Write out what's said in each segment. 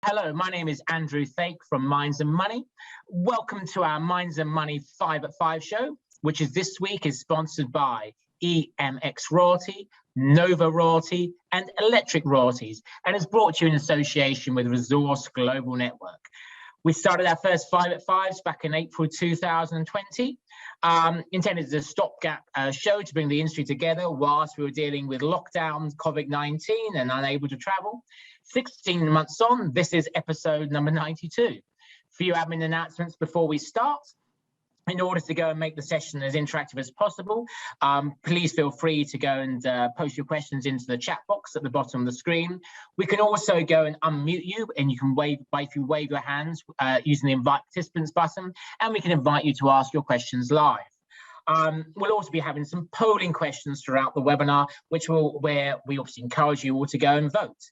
Hello, my name is Andrew Thake from Minds and Money. Welcome to our Minds and Money 5 at 5 show, which this week is sponsored by EMX Royalty, Nova Royalty, and Electric Royalties, and is brought to you in association with Resource Global Network. We started our first 5 at 5s back in April 2020, intended as a stopgap show to bring the industry together whilst we were dealing with lockdown, COVID-19, and unable to travel. 16 months on, this is episode number 92. A few admin announcements before we start. In order to go and make the session as interactive as possible, please feel free to go and post your questions into the chat box at the bottom of the screen. We can also go and unmute you, and you can wave your hands using the invite participants button, and we can invite you to ask your questions live. We'll also be having some polling questions throughout the webinar, where we obviously encourage you all to go and vote.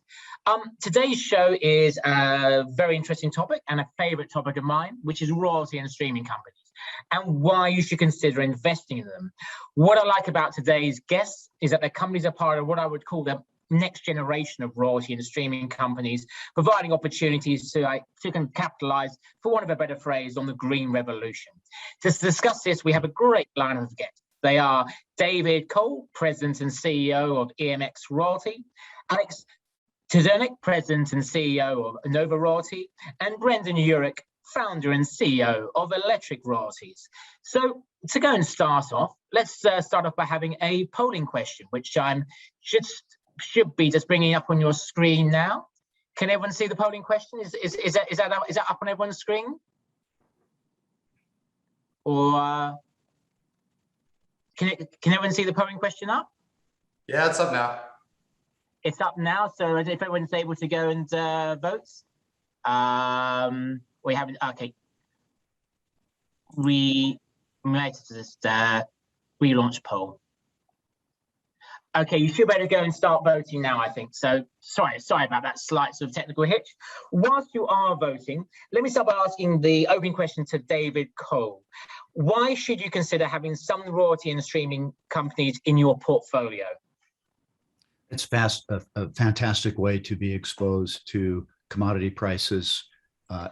Today's show is a very interesting topic and a favorite topic of mine, which is royalty and streaming companies and why you should consider investing in them. What I like about today's guests is that their companies are part of what I would call the next generation of royalty and streaming companies, providing opportunities to capitalize, for want of a better phrase, on the green revolution. To discuss this, we have a great lineup of guests. They are David Cole, President and CEO of EMX Royalty, Alex Tsukernik, President and CEO of Nova Royalty, and Brendan Yurik, Founder and CEO of Electric Royalties. So to go and start off, let's start off by having a polling question, which I'm should be just bringing up on your screen now. Can everyone see the polling question? Is that up on everyone's screen? Or can everyone see the polling question up? Yeah, it's up now. It's up now. So if everyone's able to go and vote, we haven't. Okay. We might just relaunch poll. Okay, you should be able to go and start voting now, I think. So sorry about that slight sort of technical hitch. Whilst you are voting, let me start by asking the opening question to David Cole. Why should you consider having some royalty and streaming companies in your portfolio? It's a fantastic way to be exposed to commodity prices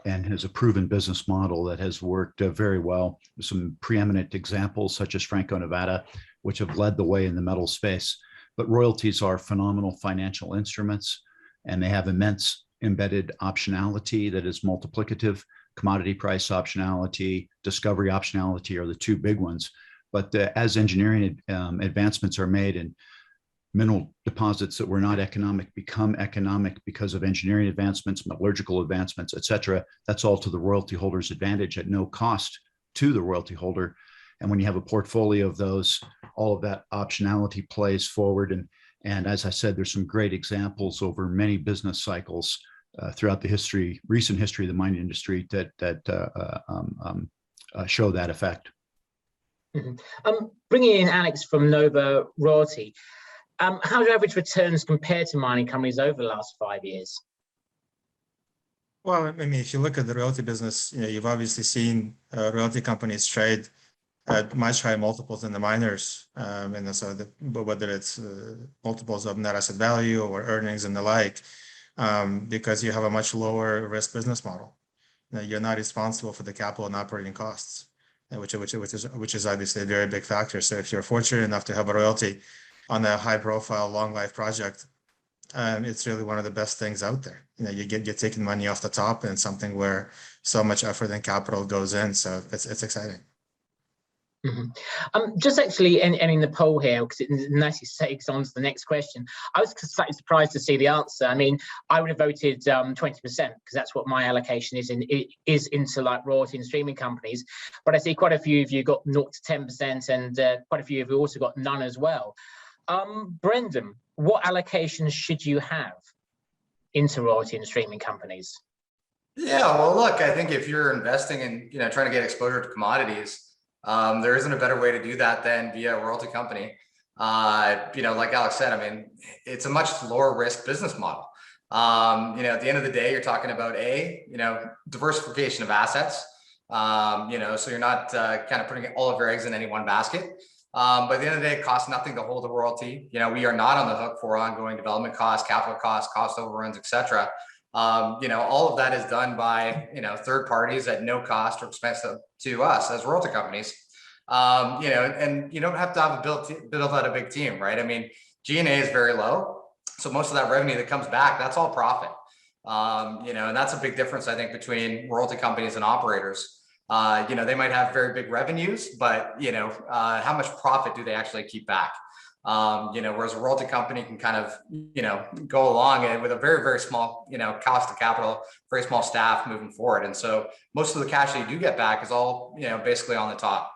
and has a proven business model that has worked very well. Some preeminent examples such as Franco-Nevada, which have led the way in the metal space. But royalties are phenomenal financial instruments, and they have immense embedded optionality that is multiplicative. Commodity price optionality, discovery optionality are the two big ones. But as engineering advancements are made and mineral deposits that were not economic become economic because of engineering advancements, metallurgical advancements, et cetera, that's all to the royalty holder's advantage at no cost to the royalty holder. And when you have a portfolio of those, all of that optionality plays forward. And as I said, there's some great examples over many business cycles throughout the recent history of the mining industry that show that effect. Mm-hmm. Bringing in Alex from Nova Royalty, how do average returns compare to mining companies over the last 5 years? Well, I mean, if you look at the royalty business, you've obviously seen royalty companies trade at much higher multiples than the miners, and so whether it's multiples of net asset value or earnings and the like, because you have a much lower risk business model. You're not responsible for the capital and operating costs, which is obviously a very big factor. So if you're fortunate enough to have a royalty on a high-profile, long-life project, it's really one of the best things out there. You're taking money off the top, and something where so much effort and capital goes in. So it's exciting. Mm-hmm. Just actually ending the poll here, because it nicely takes on to the next question. I was slightly surprised to see the answer. I mean, I would have voted 20% because that's what my allocation is into like royalty and streaming companies. But I see quite a few of you got 0 to 10%, and quite a few of you also got none as well. Brendan, what allocations should you have into royalty and streaming companies? Yeah, well, look, I think if you're investing in, trying to get exposure to commodities, there isn't a better way to do that than via a royalty company. Like Alex said, I mean, it's a much lower risk business model. At the end of the day, you're talking about diversification of assets. So you're not kind of putting all of your eggs in any one basket. But at the end of the day, it costs nothing to hold a royalty. We are not on the hook for ongoing development costs, capital costs, cost overruns, et cetera. All of that is done by, third parties at no cost or expense to us as royalty companies. And you don't have to have build out a big team, right? I mean, G&A is very low. So most of that revenue that comes back, that's all profit. And that's a big difference, I think, between royalty companies and operators. They might have very big revenues, but, how much profit do they actually keep back? Whereas a royalty company can kind of, go along and with a very, very small, cost of capital, very small staff moving forward. And so most of the cash that you do get back is all, basically on the top.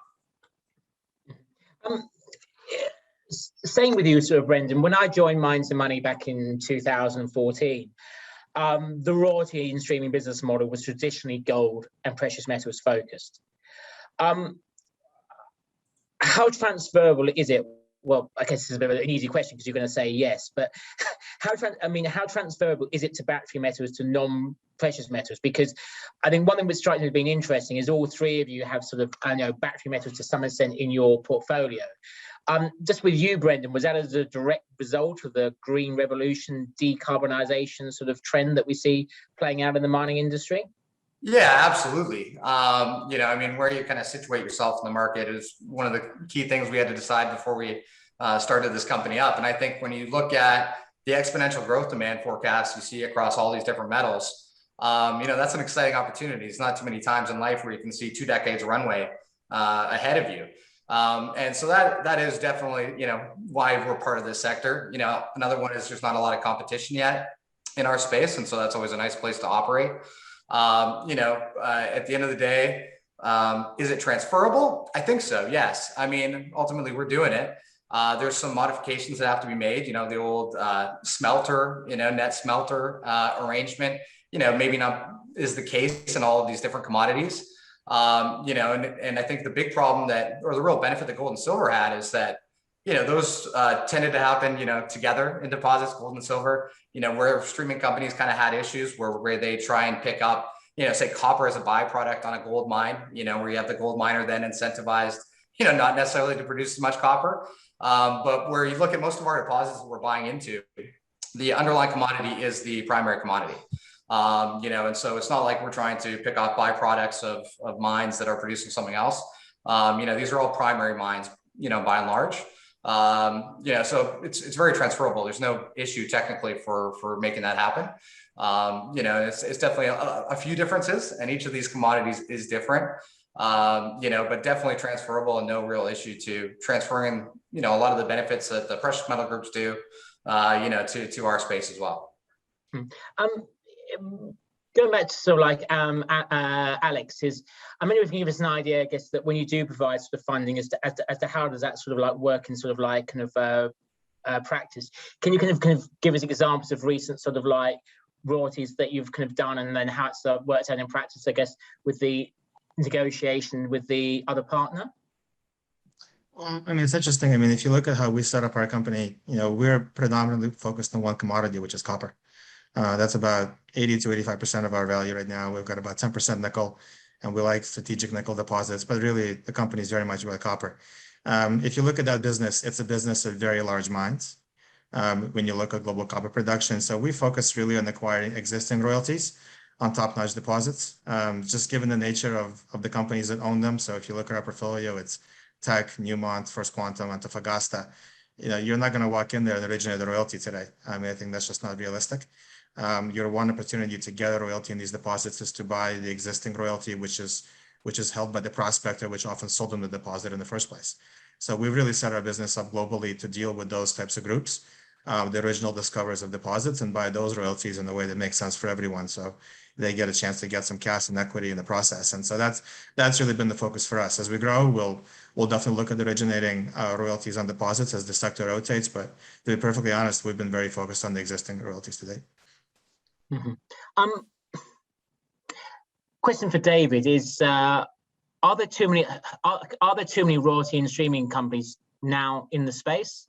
Same with you, sort of, Brendan. When I joined Minds and Money back in 2014, the royalty and streaming business model was traditionally gold and precious metals focused. How transferable is it? Well, I guess it's a bit of an easy question because you're going to say yes, but how transferable is it to battery metals to non-precious metals? Because I think one thing that strikes me as being interesting is all three of you have sort of, battery metals to some extent in your portfolio. Just with you, Brendan, was that as a direct result of the green revolution, decarbonisation sort of trend that we see playing out in the mining industry? Yeah, absolutely. Where you kind of situate yourself in the market is one of the key things we had to decide before we started this company up. And I think when you look at the exponential growth demand forecast you see across all these different metals, that's an exciting opportunity. It's not too many times in life where you can see 2 decades runway ahead of you. And so that is definitely, why we're part of this sector. Another one is there's not a lot of competition yet in our space. And so that's always a nice place to operate. At the end of the day, is it transferable? I think so. Yes. I mean, ultimately we're doing it. There's some modifications that have to be made, the old, smelter, net smelter, arrangement, maybe not is the case in all of these different commodities. And I think the big problem or the real benefit that gold and silver had is that, those tended to happen, together in deposits, gold and silver, where streaming companies kind of had issues where they try and pick up, say copper as a byproduct on a gold mine, where you have the gold miner then incentivized, not necessarily to produce as much copper, but where you look at most of our deposits that we're buying into, the underlying commodity is the primary commodity. And so it's not like we're trying to pick off byproducts of mines that are producing something else. These are all primary mines, by and large. So it's very transferable. There's no issue technically for making that happen. It's definitely a few differences, and each of these commodities is different. But definitely transferable and no real issue to transferring, a lot of the benefits that the precious metal groups do, to our space as well. Going back to sort of like Alex, I mean, if you can give us an idea, I guess, that when you do provide sort of funding as to how does that sort of like work in sort of like kind of practice? Can you kind of give us examples of recent sort of like royalties that you've kind of done, and then how it's worked out in practice, I guess, with the negotiation with the other partner? Well, I mean, it's interesting. I mean, if you look at how we set up our company, we're predominantly focused on one commodity, which is copper. That's about 80 to 85% of our value right now. We've got about 10% nickel, and we like strategic nickel deposits, but really the company is very much about copper. If you look at that business, it's a business of very large mines. When you look at global copper production. So we focus really on acquiring existing royalties on top-notch deposits, just given the nature of the companies that own them. So if you look at our portfolio, it's Thake, Newmont, First Quantum, Antofagasta. You're not going to walk in there and originate a royalty today. I mean, I think that's just not realistic. Your one opportunity to get a royalty in these deposits is to buy the existing royalty, which is held by the prospector, which often sold them the deposit in the first place. So we've really set our business up globally to deal with those types of groups, the original discoverers of deposits, and buy those royalties in a way that makes sense for everyone. So they get a chance to get some cash and equity in the process. And so that's really been the focus for us. As we grow, we'll definitely look at originating royalties on deposits as the sector rotates. But to be perfectly honest, we've been very focused on the existing royalties today. Mm-hmm. Question for David is: are there too many royalty and streaming companies now in the space?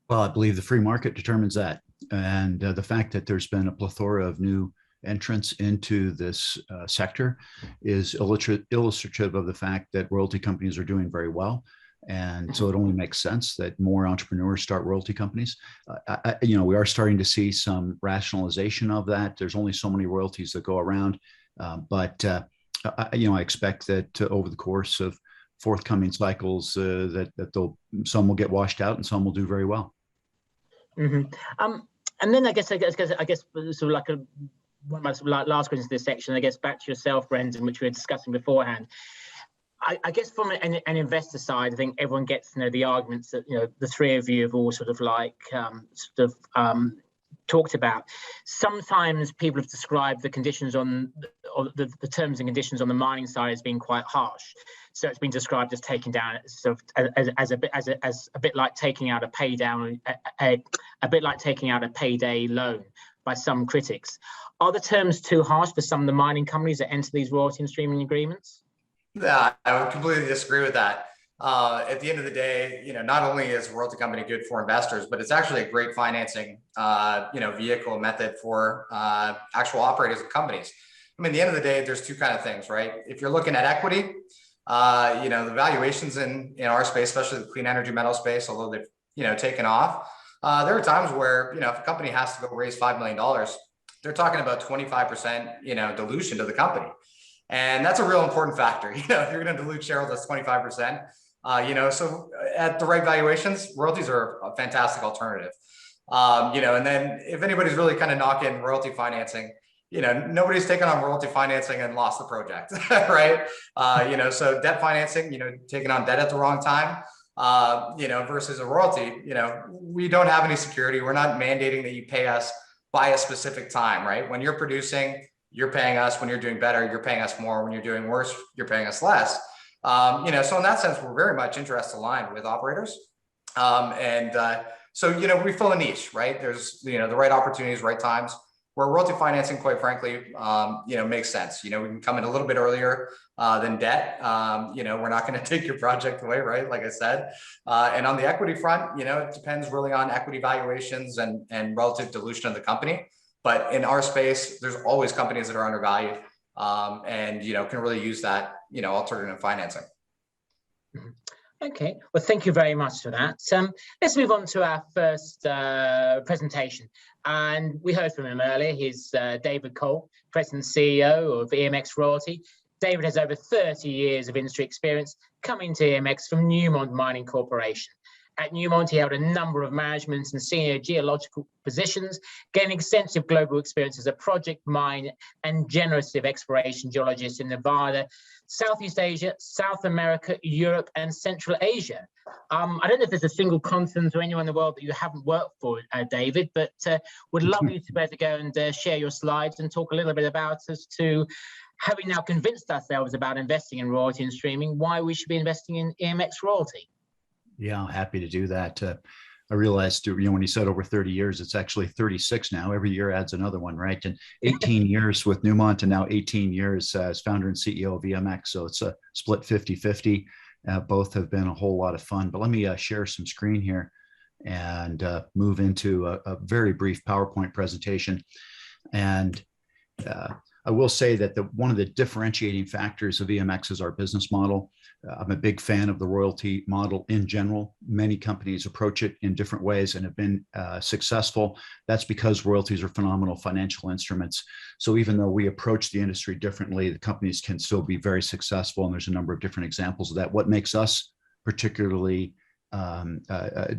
Well, I believe the free market determines that, and the fact that there's been a plethora of new entrants into this sector is illustrative of the fact that royalty companies are doing very well, And so it only makes sense that more entrepreneurs start royalty companies. We are starting to see some rationalization of that. There's only so many royalties that go around, but I expect that over the course of forthcoming cycles, that some will get washed out and some will do very well. Mm-hmm. And then I guess sort of like one of my sort of last questions in this section, I guess back to yourself, Brendan, which we were discussing beforehand. I guess from an investor side, I think everyone gets to know the arguments that the three of you have all sort of like talked about. Sometimes people have described the conditions on the terms and conditions on the mining side as being quite harsh. So it's been described as taking down sort of as a bit like taking out a pay down, a bit like taking out a payday loan by some critics. Are the terms too harsh for some of the mining companies that enter these royalty and streaming agreements? Yeah, I would completely disagree with that. At the end of the day, not only is a royalty company good for investors, but it's actually a great financing, vehicle method for actual operators and companies. I mean, at the end of the day, there's two kind of things, right? If you're looking at equity, the valuations in our space, especially the clean energy metal space, although they've taken off, there are times where if a company has to go raise $5 million, they're talking about 25% dilution to the company. And that's a real important factor. If you're going to dilute shareholders 25%, so at the right valuations, royalties are a fantastic alternative. And then if anybody's really kind of knocking royalty financing, nobody's taken on royalty financing and lost the project, right? So debt financing, taking on debt at the wrong time, versus a royalty, we don't have any security. We're not mandating that you pay us by a specific time, right? When you're producing, you're paying us. When you're doing better, you're paying us more. When you're doing worse, you're paying us less. So in that sense, we're very much interest aligned with operators. So we fill a niche, right? There's, the right opportunities, right times where royalty financing, quite frankly, makes sense. We can come in a little bit earlier than debt. We're not going to take your project away, right? Like I said. And on the equity front, it depends really on equity valuations and relative dilution of the company. But in our space, there's always companies that are undervalued and, can really use that, alternative financing. Okay, well, thank you very much for that. Let's move on to our first presentation. And we heard from him earlier. He's David Cole, President and CEO of EMX Royalty. David has over 30 years of industry experience coming to EMX from Newmont Mining Corporation. At Newmont, he held a number of management and senior geological positions, gaining extensive global experience as a project, mine, and generative exploration geologist in Nevada, Southeast Asia, South America, Europe, and Central Asia. I don't know if there's a single continent or anyone in the world that you haven't worked for, David, but would love you to be able to go and share your slides and talk a little bit about as to, having now convinced ourselves about investing in royalty and streaming, why we should be investing in EMX Royalty. Yeah, I'm happy to do that. I realized, when he said over 30 years, it's actually 36 now. Every year adds another one, right? And 18 years with Newmont and now 18 years as founder and CEO of EMX. So it's a split 50-50. Both have been a whole lot of fun. But let me share some screen here and move into a very brief PowerPoint presentation. And I will say that one of the differentiating factors of EMX is our business model. I'm a big fan of the royalty model in general. Many companies approach it in different ways and have been successful. That's because royalties are phenomenal financial instruments. So even though we approach the industry differently, the companies can still be very successful. And there's a number of different examples of that. What makes us particularly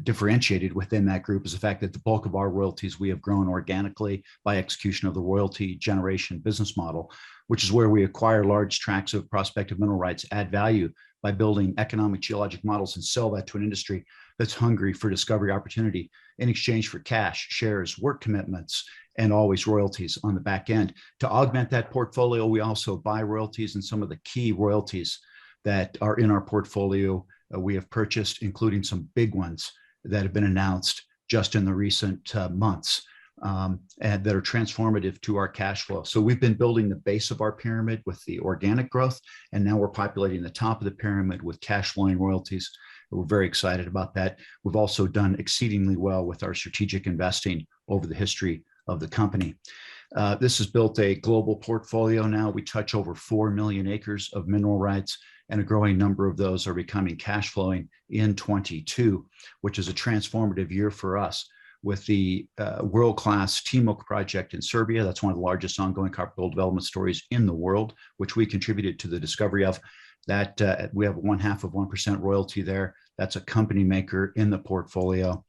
differentiated within that group is the fact that the bulk of our royalties we have grown organically by execution of the royalty generation business model, which is where we acquire large tracts of prospective mineral rights, add value by building economic geologic models, and sell that to an industry that's hungry for discovery opportunity in exchange for cash, shares, work commitments, and always royalties on the back end. To augment that portfolio, we also buy royalties, and some of the key royalties that are in our portfolio we have purchased, including some big ones that have been announced just in the recent months and that are transformative to our cash flow. So we've been building the base of our pyramid with the organic growth, and now we're populating the top of the pyramid with cash flowing royalties. We're very excited about that. We've also done exceedingly well with our strategic investing over the history of the company. This has built a global portfolio now. We touch over 4 million acres of mineral rights and a growing number of those are becoming cash flowing in 22, which is a transformative year for us. With the world-class Timok project in Serbia, that's one of the largest ongoing copper gold development stories in the world, which we contributed to the discovery of. That we have 0.5% royalty there. That's a company maker in the portfolio,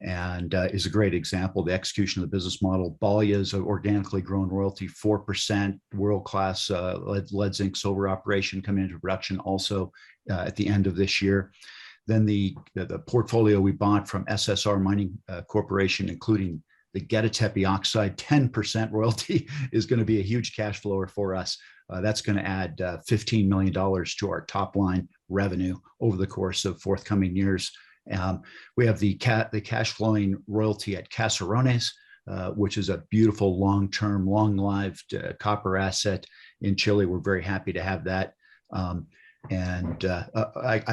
and is a great example of the execution of the business model. Balya is an organically grown royalty, 4%, world-class lead zinc silver operation coming into production also at the end of this year. Then the portfolio we bought from SSR Mining Corporation, including the Gediktepe oxide, 10% royalty, is going to be a huge cash flower for us. That's going to add $15 million to our top line revenue over the course of forthcoming years. We have the cash flowing royalty at Caserones, which is a beautiful long-term, long-lived copper asset in Chile. We're very happy to have that. I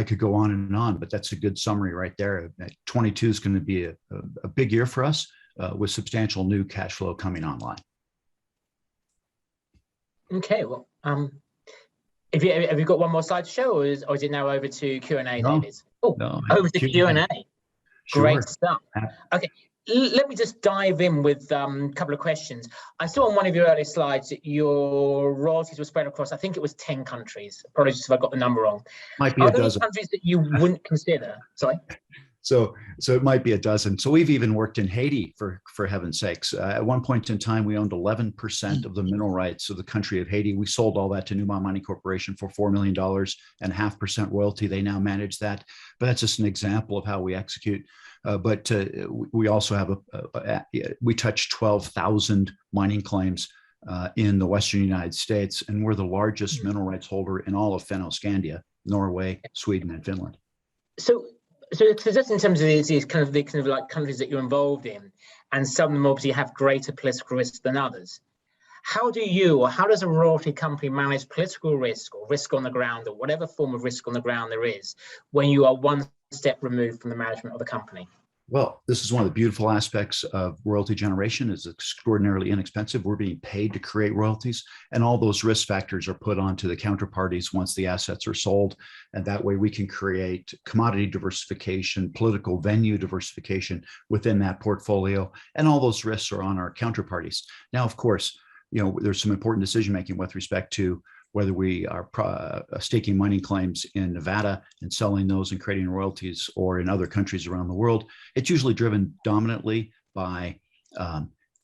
could go on, but that's a good summary right there. 22 is going to be a big year for us with substantial new cash flow coming online. Okay, well, have you got one more slide to show, or is it now over to Q&A, No, David? Oh, no, over to Q&A. Sure. Great stuff. Okay, let me just dive in with a couple of questions. I saw on one of your earlier slides that your royalties were spread across, I think it was 10 countries. Apologies if I got the number wrong. Might be Are a there any dozen. countries that you wouldn't consider? Sorry? So it might be a dozen. So we've even worked in Haiti, for heaven's sakes. At one point in time, we owned 11% of the mineral rights of the country of Haiti. We sold all that to Newmont Mining Corporation for $4 million and 0.5% royalty. They now manage that. But that's just an example of how we execute. But we also have we touch 12,000 mining claims in the Western United States, and we're the largest mineral rights holder in all of Fennoscandia, Norway, Sweden, and Finland. So just in terms of these kind of like countries that you're involved in, and some of them obviously have greater political risk than others. How does a royalty company manage political risk or risk on the ground or whatever form of risk on the ground there is when you are one step removed from the management of the company? Well, this is one of the beautiful aspects of royalty generation. It's extraordinarily inexpensive. We're being paid to create royalties, and all those risk factors are put onto the counterparties once the assets are sold. And that way we can create commodity diversification, political venue diversification within that portfolio. And all those risks are on our counterparties. Now, of course, there's some important decision-making with respect to whether we are staking mining claims in Nevada and selling those and creating royalties, or in other countries around the world. It's usually driven dominantly by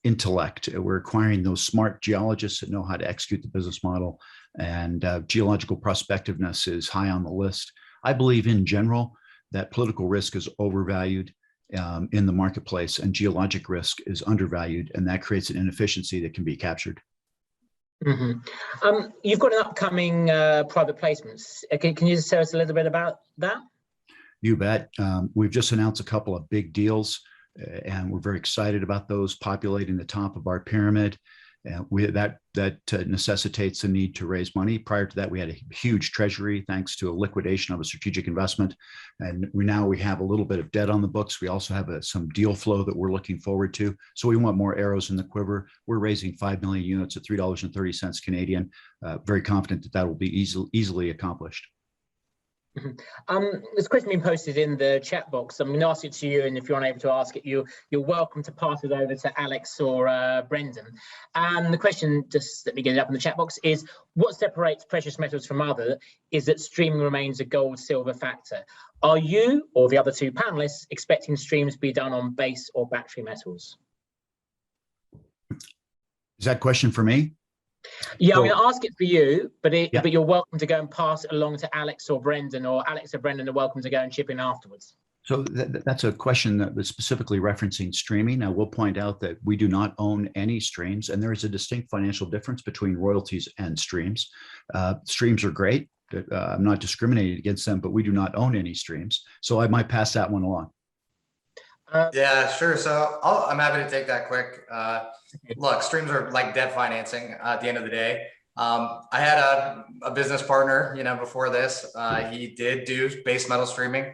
intellect. We're acquiring those smart geologists that know how to execute the business model, and geological prospectiveness is high on the list. I believe in general that political risk is overvalued in the marketplace, and geologic risk is undervalued, and that creates an inefficiency that can be captured. Mm-hmm. You've got an upcoming private placements. Can you just tell us a little bit about that? You bet. We've just announced a couple of big deals, and we're very excited about those populating the top of our pyramid. That necessitates the need to raise money. Prior to that, we had a huge treasury thanks to a liquidation of a strategic investment, and we have a little bit of debt on the books. We also have some deal flow that we're looking forward to. So we want more arrows in the quiver. We're raising 5 million units at $3.30 Canadian. Very confident that will be easily accomplished. Mm-hmm. There's a question being posted in the chat box. I'm going to ask it to you, and if you're unable to ask it, you're welcome to pass it over to Alex or Brendan. And the question, just let me get it up in the chat box, is what separates precious metals from other is that streaming remains a gold-silver factor. Are you or the other two panelists expecting streams to be done on base or battery metals? Is that question for me? Yeah, I'm going to ask it for you, but you're welcome to go and pass it along to Alex or Brendan, or Alex or Brendan are welcome to go and chip in afterwards. So that's a question that was specifically referencing streaming. Now, we'll point out that we do not own any streams, and there is a distinct financial difference between royalties and streams. Streams are great. I'm not discriminating against them, but we do not own any streams. So I might pass that one along. Yeah, sure. So I'm happy to take that quick. Look, streams are like debt financing at the end of the day. I had a business partner, before this. He did do base metal streaming.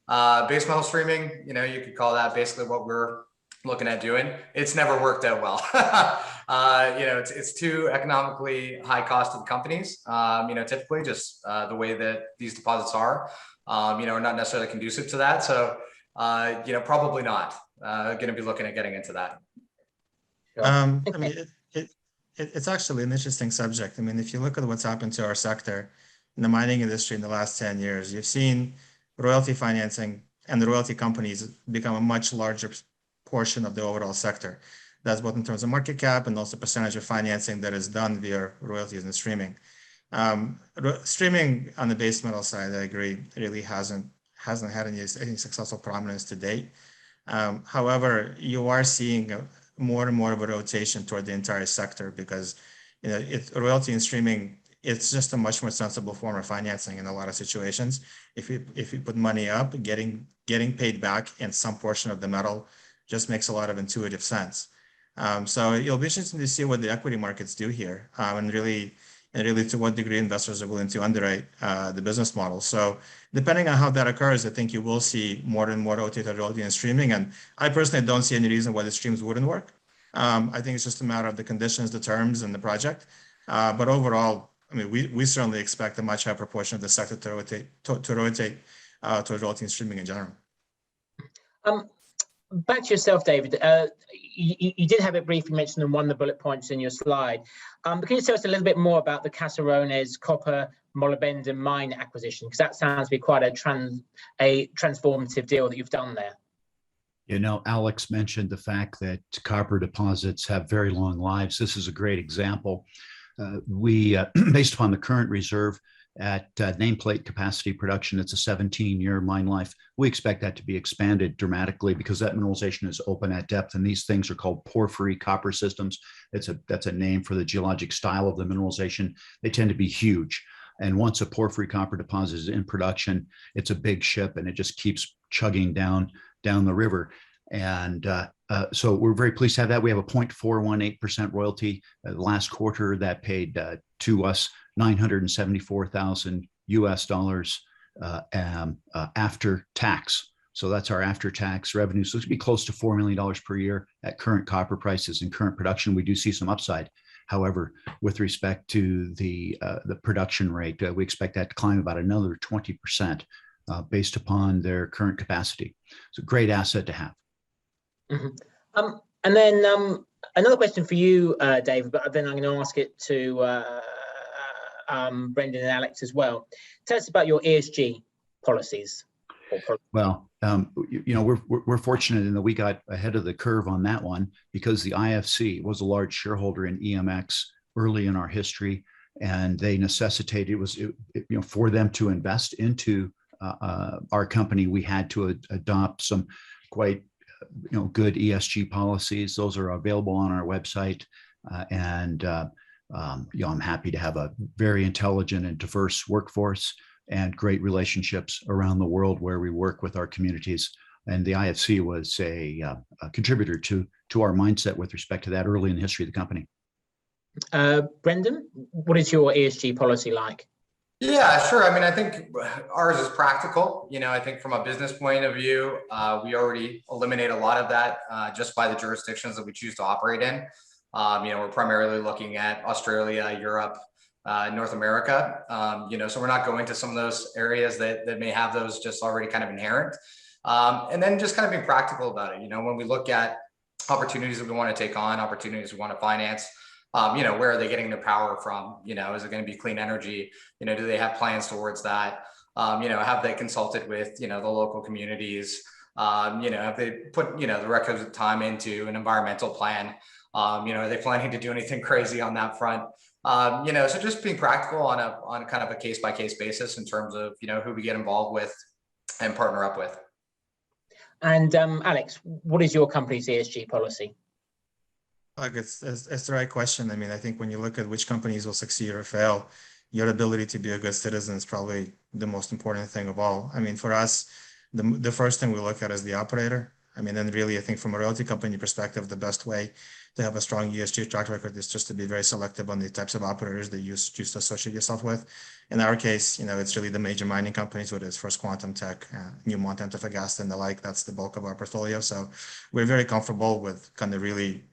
Base metal streaming, you could call that basically what we're looking at doing, it's never worked out well. It's too economically high cost of companies. Typically just the way that these deposits are, are not necessarily conducive to that. So, probably not going to be looking at getting into that. It's actually an interesting subject. I mean, if you look at what's happened to our sector in the mining industry in the last 10 years, you've seen royalty financing and the royalty companies become a much larger portion of the overall sector. That's both in terms of market cap and also percentage of financing that is done via royalties and streaming. Streaming on the base metal side, I agree, really hasn't had any successful prominence to date. However, you are seeing more and more of a rotation toward the entire sector because royalty and streaming, it's just a much more sensible form of financing in a lot of situations. If you put money up, getting paid back in some portion of the metal just makes a lot of intuitive sense. So it'll be interesting to see what the equity markets do here, and really to what degree investors are willing to underwrite the business model. So depending on how that occurs, I think you will see more and more rotated royalty and streaming. And I personally don't see any reason why the streams wouldn't work. I think it's just a matter of the conditions, the terms, and the project. But overall, I mean, we certainly expect a much higher proportion of the sector to rotate towards royalty and streaming in general. Back to yourself, David. You did have it briefly mentioned in one of the bullet points in your slide. But can you tell us a little bit more about the Caserones copper molybdenum mine acquisition? Because that sounds to be quite a transformative deal that you've done there. Alex mentioned the fact that copper deposits have very long lives. This is a great example. We, based upon the current reserve at nameplate capacity production, it's a 17-year mine life. We expect that to be expanded dramatically because that mineralization is open at depth, and these things are called porphyry copper systems. That's a name for the geologic style of the mineralization. They tend to be huge. And once a porphyry copper deposit is in production, it's a big ship and it just keeps chugging down the river. And so we're very pleased to have that. We have a 0.418% royalty. Last quarter that paid to us $974,000 after tax. So that's our after tax revenue. So it's be close to $4 million per year at current copper prices and current production. We do see some upside. However, with respect to the production rate, we expect that to climb about another 20% based upon their current capacity. It's a great asset to have. Mm-hmm. And then another question for you, David, but then I'm going to ask it to Brendan and Alex as well. Tell us about your ESG policies. Well, we're fortunate in that we got ahead of the curve on that one because the IFC was a large shareholder in EMX early in our history, and they necessitated for them to invest into our company. We had to adopt some quite good ESG policies. Those are available on our website, and I'm happy to have a very intelligent and diverse workforce and great relationships around the world where we work with our communities. And the IFC was a contributor to our mindset with respect to that early in the history of the company. Brendan, what is your ESG policy like? Yeah, sure. I mean, I think ours is practical. I think from a business point of view, we already eliminate a lot of that just by the jurisdictions that we choose to operate in. We're primarily looking at Australia, Europe, North America. So we're not going to some of those areas that may have those just already kind of inherent. And then just kind of being practical about it. When we look at opportunities that we want to take on, opportunities we want to finance, where are they getting their power from? Is it going to be clean energy? Do they have plans towards that? Have they consulted with, the local communities? Have they put, the requisite time into an environmental plan? Are they planning to do anything crazy on that front? So just being practical on kind of a case-by-case basis in terms of, who we get involved with and partner up with. And Alex, what is your company's ESG policy? It's the right question. I mean, I think when you look at which companies will succeed or fail, your ability to be a good citizen is probably the most important thing of all. I mean, for us, the first thing we look at is the operator. I mean, and really, I think from a royalty company perspective, the best way to have a strong ESG track record is just to be very selective on the types of operators that you choose to associate yourself with. In our case, it's really the major mining companies, whether it's First Quantum, Teck, Newmont, Antofagasta, and the like. That's the bulk of our portfolio. So we're very comfortable with kind of really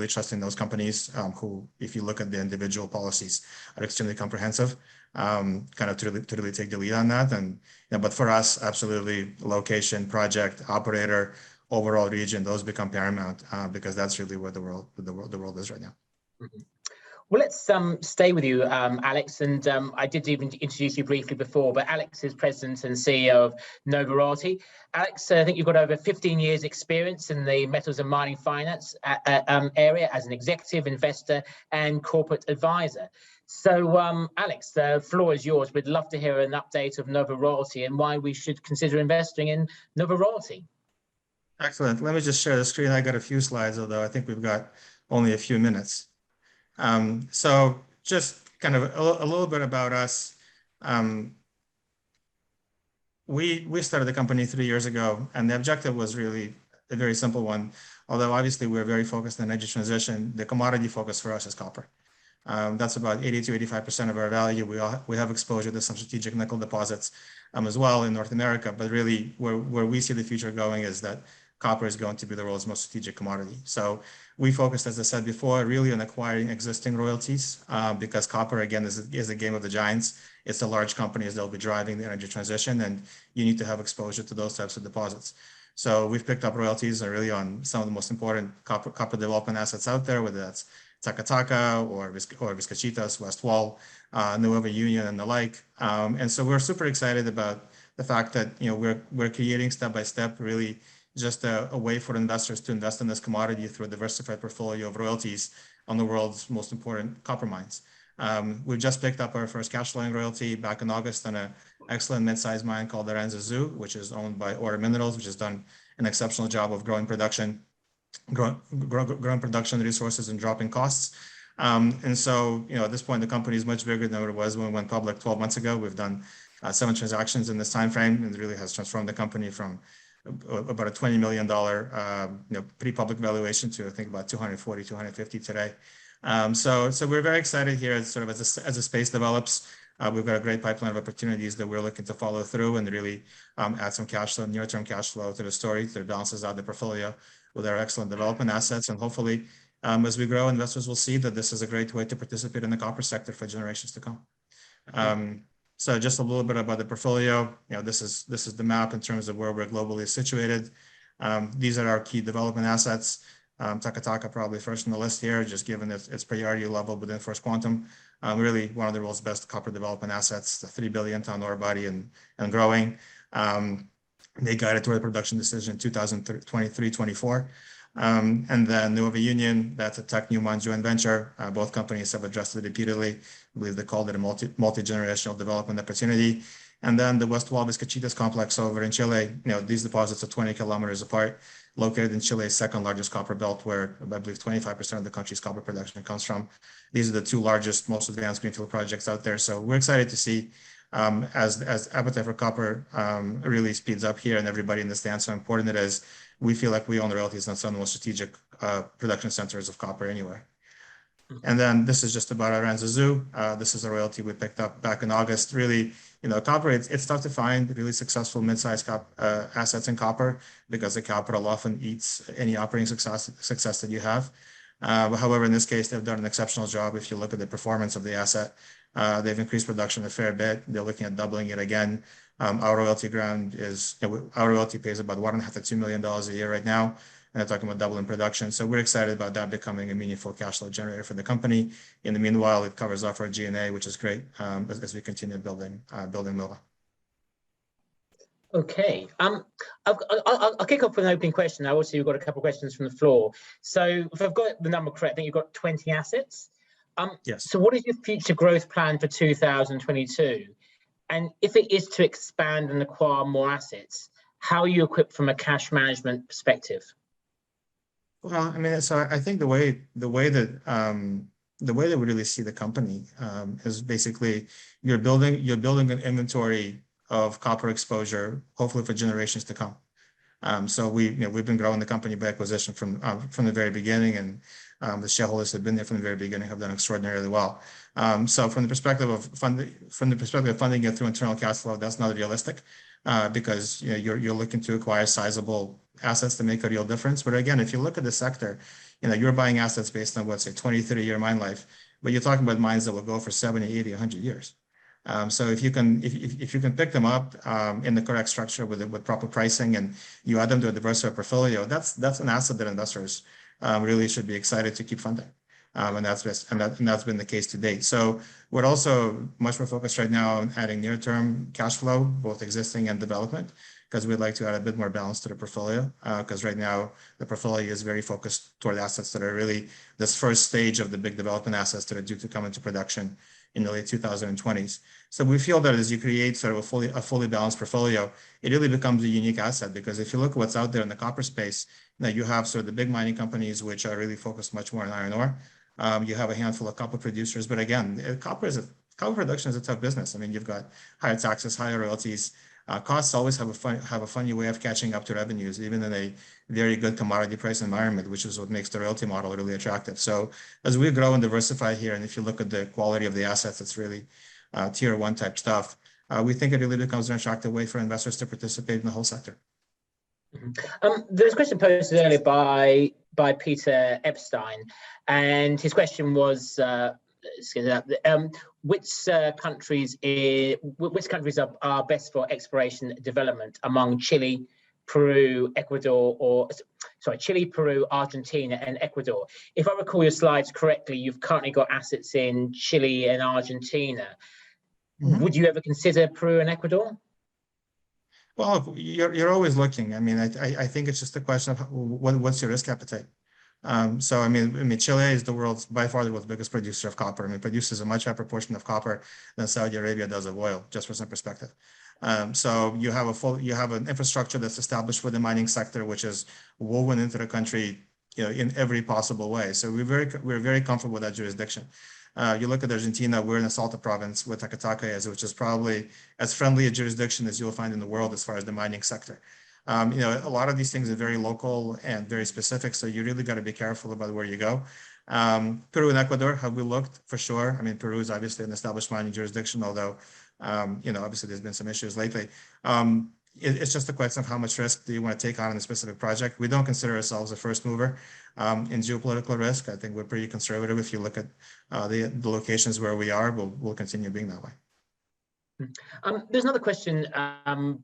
trusting those companies who, if you look at the individual policies, are extremely comprehensive. Kind of to really take the lead on that. And but for us, absolutely, location, project, operator, overall region, those become paramount because that's really where the world is right now. Mm-hmm. Well, let's stay with you, Alex. And I did even introduce you briefly before, but Alex is president and CEO of Nova Royalty. Alex, I think you've got over 15 years experience in the metals and mining finance area as an executive, investor, and corporate advisor. So, Alex, the floor is yours. We'd love to hear an update of Nova Royalty and why we should consider investing in Nova Royalty. Excellent. Let me just share the screen. I got a few slides, although I think we've got only a few minutes. So just kind of a little bit about us. We started the company 3 years ago, and the objective was really a very simple one. Although obviously we're very focused on energy transition, the commodity focus for us is copper. That's about 80 to 85% of our value. We have exposure to some strategic nickel deposits as well in North America, but really where we see the future going is that copper is going to be the world's most strategic commodity. So we focused, as I said before, really on acquiring existing royalties because copper, again, is a game of the giants. It's the large companies that will be driving the energy transition, and you need to have exposure to those types of deposits. So we've picked up royalties really on some of the most important copper development assets out there, whether that's Tsukernik or Vizcachitas, West Wall, Nueva Union, and the like. And so we're super excited about the fact that we're creating step by step really just a way for investors to invest in this commodity through a diversified portfolio of royalties on the world's most important copper mines. We've just picked up our first cash flowing royalty back in August on an excellent mid-sized mine called Aranzazu, which is owned by Ora Minerals, which has done an exceptional job of growing production resources and dropping costs. And so, at this point, the company is much bigger than what it was when we went public 12 months ago. We've done 7 transactions in this time frame, and it really has transformed the company from about a $20 million pre-public valuation to I think about 240, 250 today. So we're very excited here as the space develops. We've got a great pipeline of opportunities that we're looking to follow through and really add some cash flow, near-term cash flow to the story that balances out the portfolio with our excellent development assets. And hopefully, as we grow, investors will see that this is a great way to participate in the copper sector for generations to come. So just a little bit about the portfolio. This is the map in terms of where we're globally situated. These are our key development assets. Tsukernik probably first on the list here, just given its priority level within First Quantum. Really one of the world's best copper development assets, the 3 billion ton ore body and growing. They guided toward a production decision in 2023-24. And then Nueva Union, that's a Teck Newmont joint venture. Both companies have adjusted repeatedly. I believe they called it a multi-generational development opportunity. And then the West Wall Vizcachitas complex over in Chile. These deposits are 20 kilometers apart, located in Chile's second largest copper belt, where I believe 25% of the country's copper production comes from. These are the 2 largest, most advanced greenfield projects out there. So we're excited to see as appetite for copper really speeds up here and everybody understands how important it is. We feel like we own the royalties on some of the most strategic production centers of copper anywhere. And then this is just about Aranzazu. This is a royalty we picked up back in August. Really, copper, it's tough to find really successful mid-sized assets in copper because the capital often eats any operating success that you have. However, in this case, they've done an exceptional job. If you look at the performance of the asset, they've increased production a fair bit. They're looking at doubling it again. Our royalty pays about $1.5 to $2 million a year right now, and they're talking about doubling production. So we're excited about that becoming a meaningful cash flow generator for the company. In the meanwhile, it covers off our G&A, which is great as we continue building Nova. Okay, I'll kick off with an opening question. Now, also, you've got a couple of questions from the floor. So if I've got the number correct, I think you've got 20 assets. Yes. So what is your future growth plan for 2022? And if it is to expand and acquire more assets, how are you equipped from a cash management perspective? Well, I mean, so I think the way that we really see the company is basically you're building an inventory of copper exposure, hopefully for generations to come. So we've been growing the company by acquisition from the very beginning, and the shareholders have been there from the very beginning, have done extraordinarily well. So from the perspective of funding it through internal cash flow, that's not realistic, because you're looking to acquire sizable assets to make a real difference. But again, if you look at the sector, you're buying assets based on what's a 20, 30-year mine life, but you're talking about mines that will go for 70, 80, 100 years. So if you can pick them up in the correct structure with proper pricing, and you add them to a diversified portfolio, that's an asset that investors really should be excited to keep funding. And that's been the case to date. So we're also much more focused right now on adding near-term cash flow, both existing and development, because we'd like to add a bit more balance to the portfolio. Because right now the portfolio is very focused toward assets that are really this first stage of the big development assets that are due to come into production in the late 2020s. So we feel that as you create sort of a fully balanced portfolio, it really becomes a unique asset, because if you look at what's out there in the copper space, you have sort of the big mining companies, which are really focused much more on iron ore. You have a handful of copper producers, but again, copper production is a tough business. I mean, you've got higher taxes, higher royalties. Costs always have a funny way of catching up to revenues, even in a very good commodity price environment, which is what makes the royalty model really attractive. So as we grow and diversify here, and if you look at the quality of the assets, it's really tier 1 type stuff. We think it really becomes an attractive way for investors to participate in the whole sector. There's a question posted earlier by Peter Epstein, and his question was, which countries are best for exploration development among Chile, Peru, Argentina, and Ecuador? If I recall your slides correctly, you've currently got assets in Chile and Argentina. Mm-hmm. Would you ever consider Peru and Ecuador? Well, you're always looking. I mean, I think it's just a question of what's your risk appetite. So I mean, Chile is by far the world's biggest producer of copper. I mean, produces a much higher proportion of copper than Saudi Arabia does of oil, just for some perspective. So you have an infrastructure that's established for the mining sector, which is woven into the country, in every possible way. So we're very comfortable with that jurisdiction. You look at Argentina, we're in the Salta province, where Tacataca which is probably as friendly a jurisdiction as you'll find in the world as far as the mining sector. A lot of these things are very local and very specific, so you really got to be careful about where you go. Peru and Ecuador, have we looked? For sure. I mean, Peru is obviously an established mining jurisdiction, although, obviously there's been some issues lately. It's just a question of how much risk do you want to take on in a specific project. We don't consider ourselves a first mover in geopolitical risk. I think we're pretty conservative. If you look at the locations where we are, we'll continue being that way. There's another question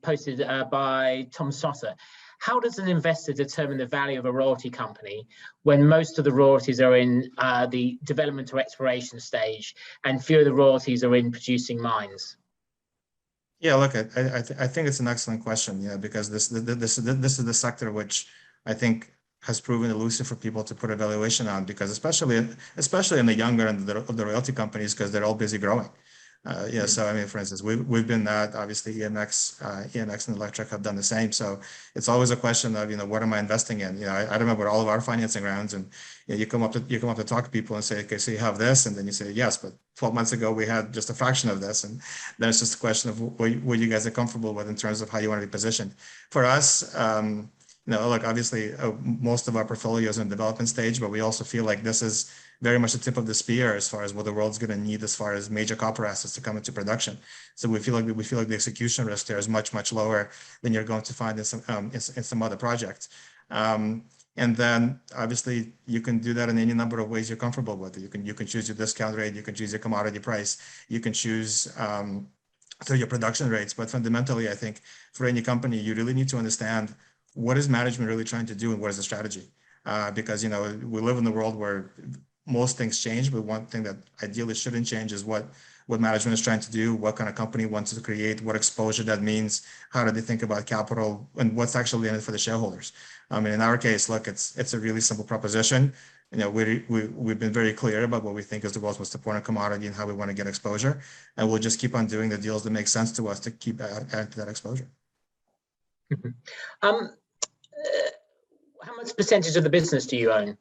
posted by Tom Sotter. How does an investor determine the value of a royalty company when most of the royalties are in the development or exploration stage, and few of the royalties are in producing mines? Yeah, look, I think it's an excellent question, because this is the sector which I think has proven elusive for people to put a valuation on, because especially in the younger end of the royalty companies, because they're all busy growing. So I mean, for instance, we've been that. Obviously EMX and Electric have done the same. So it's always a question of what am I investing in? I remember all of our financing rounds, and you come up to talk to people and say, okay, so you have this, and then you say yes, but 12 months ago we had just a fraction of this, and then it's just a question of what you guys are comfortable with in terms of how you want to be positioned. For us, look, obviously most of our portfolio is in development stage, but we also feel like this is very much the tip of the spear as far as what the world's going to need as far as major copper assets to come into production. So we feel like the execution risk there is much, much lower than you're going to find in some other projects. And then obviously you can do that in any number of ways you're comfortable with. You can choose your discount rate, you can choose your commodity price, you can choose through your production rates. But fundamentally, I think for any company, you really need to understand what is management really trying to do and what is the strategy. Because we live in a world where most things change, but one thing that ideally shouldn't change is what management is trying to do, what kind of company wants to create, what exposure that means, how do they think about capital, and what's actually in it for the shareholders. I mean, in our case, look, it's a really simple proposition. We've been very clear about what we think is the world's most important commodity and how we want to get exposure, and we'll just keep on doing the deals that make sense to us to keep adding to that exposure. How much percentage of the business do you own?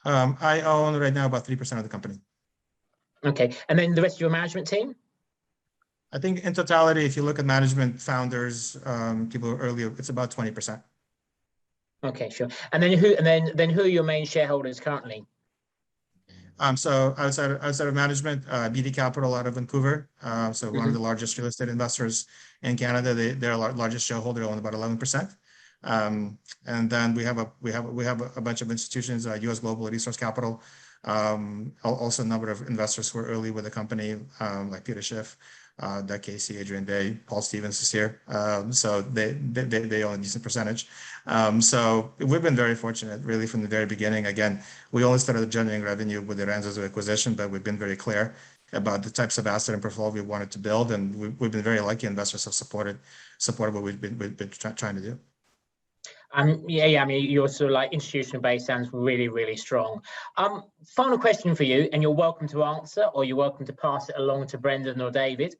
I own right now about 3% of the company. Okay, and then the rest of your management team? I think in totality, if you look at management, founders, people earlier, it's about 20%. Okay, sure. And then who are your main shareholders currently? So outside of management, BD Capital out of Vancouver. So one of the largest real estate investors in Canada. They're our largest shareholder, own about 11%. And then we have a bunch of institutions, US Global Resource Capital, also a number of investors who are early with the company, like Peter Schiff, Doug Casey, Adrian Day, Paul Stevens is here. So they own a decent percentage. So we've been very fortunate, really, from the very beginning. Again, we only started generating revenue with the Ranzo acquisition, but we've been very clear about the types of asset and portfolio we wanted to build, and we've been very lucky. Investors have supported what we've been trying to do. Yeah, I mean, your sort of like institutional base sounds really, really strong. Final question for you, and you're welcome to answer, or you're welcome to pass it along to Brendan or David.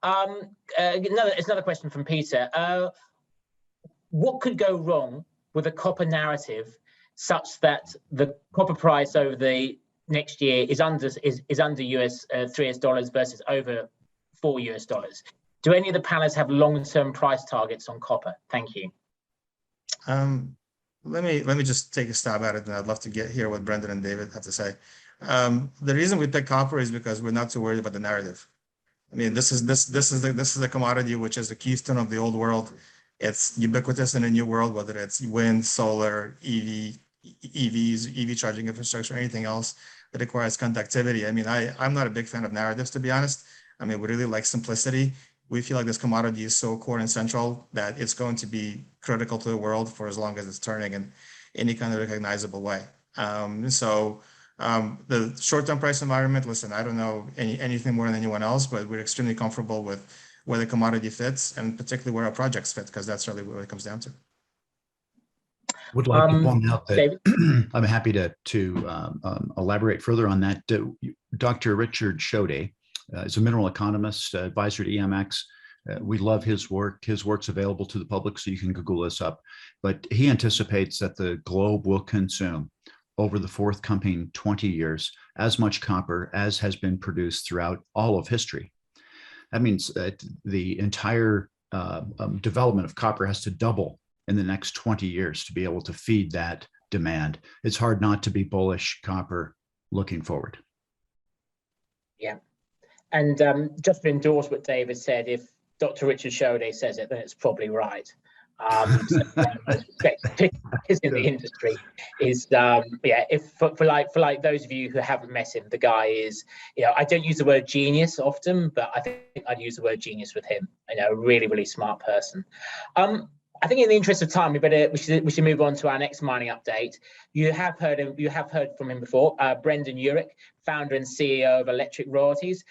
It's another question from Peter. What could go wrong with a copper narrative such that the copper price over the next year is under $3 versus over $4? Do any of the panelists have long-term price targets on copper? Thank you. Let me just take a stab at it, and I'd love to hear what Brendan and David have to say. The reason we pick copper is because we're not too worried about the narrative. I mean, this is a commodity which is the keystone of the old world. It's ubiquitous in a new world, whether it's wind, solar, EVs, EV charging infrastructure, anything else that requires conductivity. I mean, I'm not a big fan of narratives, to be honest. I mean, we really like simplicity. We feel like this commodity is so core and central that it's going to be critical to the world for as long as it's turning in any kind of recognizable way. The short-term price environment, listen, I don't know anything more than anyone else, but we're extremely comfortable with where the commodity fits, and particularly where our projects fit, because that's really what it comes down to. Would like to point out that I'm happy to elaborate further on that. Dr. Richard Schode is a mineral economist, advisor to EMX. We love his work. His work's available to the public, so you can Google this up. But he anticipates that the globe will consume over the forthcoming 20 years as much copper as has been produced throughout all of history. That means that the entire development of copper has to double in the next 20 years to be able to feed that demand. It's hard not to be bullish copper looking forward. Yeah. And just to endorse what David said, if Dr. Richard Schode says it, then it's probably right. Is in the industry is if for like those of you who haven't met him, the guy is, I don't use the word genius often, but I think I'd use the word genius with him. A really, really smart person. I think in the interest of time, we should move on to our next mining update. You have heard from him before, Brendan Yurik, founder and CEO of Electric Royalties.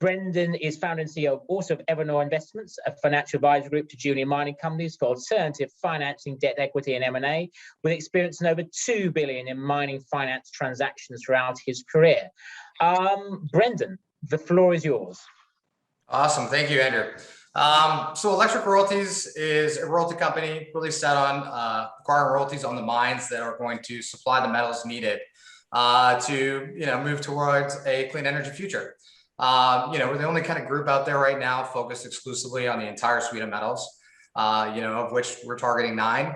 Brendan is founder and CEO also of Evernorth Investments, a financial advisory group to junior mining companies for alternative financing, debt equity, and M&A, with experience in over $2 billion in mining finance transactions throughout his career. Brendan, the floor is yours. Awesome. Thank you, Andrew. So Electric Royalties is a royalty company really set on acquiring royalties on the mines that are going to supply the metals needed to move towards a clean energy future. We're the only kind of group out there right now focused exclusively on the entire suite of metals, of which we're targeting 9.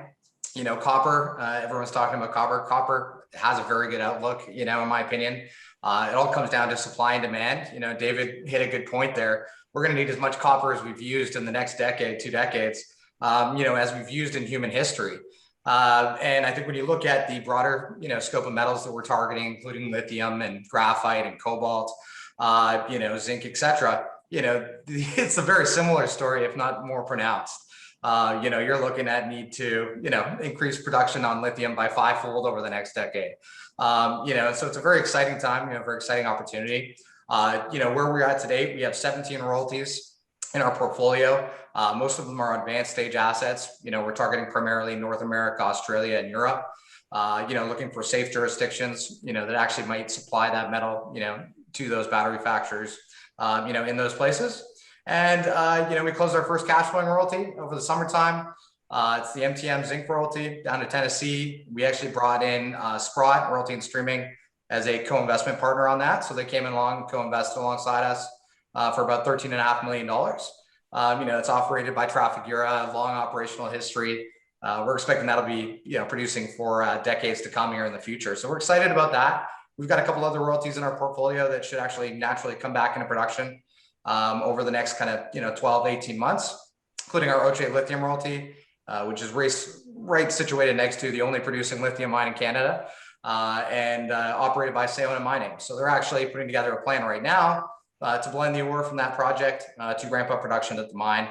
Copper, everyone's talking about copper. Copper has a very good outlook, in my opinion. It all comes down to supply and demand. David hit a good point there. We're going to need as much copper as we've used in the next decade, 2 decades, as we've used in human history. And I think when you look at the broader, scope of metals that we're targeting, including lithium and graphite and cobalt, zinc, etc., it's a very similar story, if not more pronounced. You're looking at need to, increase production on lithium by 5-fold over the next decade. So it's a very exciting time, very exciting opportunity. Where we're at today, we have 17 royalties in our portfolio. Most of them are advanced stage assets. We're targeting primarily North America, Australia, and Europe. Looking for safe jurisdictions, that actually might supply that metal, to those battery factories, in those places. And, we closed our first cash flowing royalty over the summertime. It's the MTM zinc royalty down to Tennessee. We actually brought in Sprott Royalty and Streaming as a co-investment partner on that. So they came along, co-invested alongside us. for about $13.5 million. It's operated by Trafigura, long operational history. We're expecting that'll be producing for decades to come here in the future. So we're excited about that. We've got a couple other royalties in our portfolio that should actually naturally come back into production over the next kind of 12 to 18 months, including our Oche lithium royalty, which is right situated next to the only producing lithium mine in Canada, and operated by Sayona Mining. So they're actually putting together a plan right now to blend the ore from that project to ramp up production at the mine.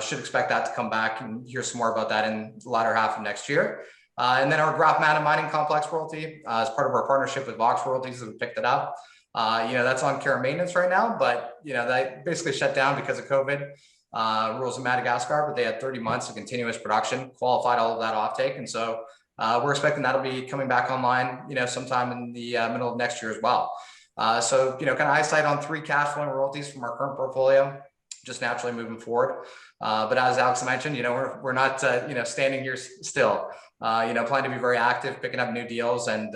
Should expect that to come back and hear some more about that in the latter half of next year. And then our Grafmana mining complex royalty, as part of our partnership with Vox Royalties, we picked it up. That's on care and maintenance right now, but that basically shut down because of COVID rules in Madagascar, but they had 30 months of continuous production, qualified all of that offtake. And so we're expecting that'll be coming back online, sometime in the middle of next year as well. So, kind of eyesight on 3 cash flowing royalties from our current portfolio, just naturally moving forward. But as Alex mentioned, we're not, standing here still, plan to be very active, picking up new deals and,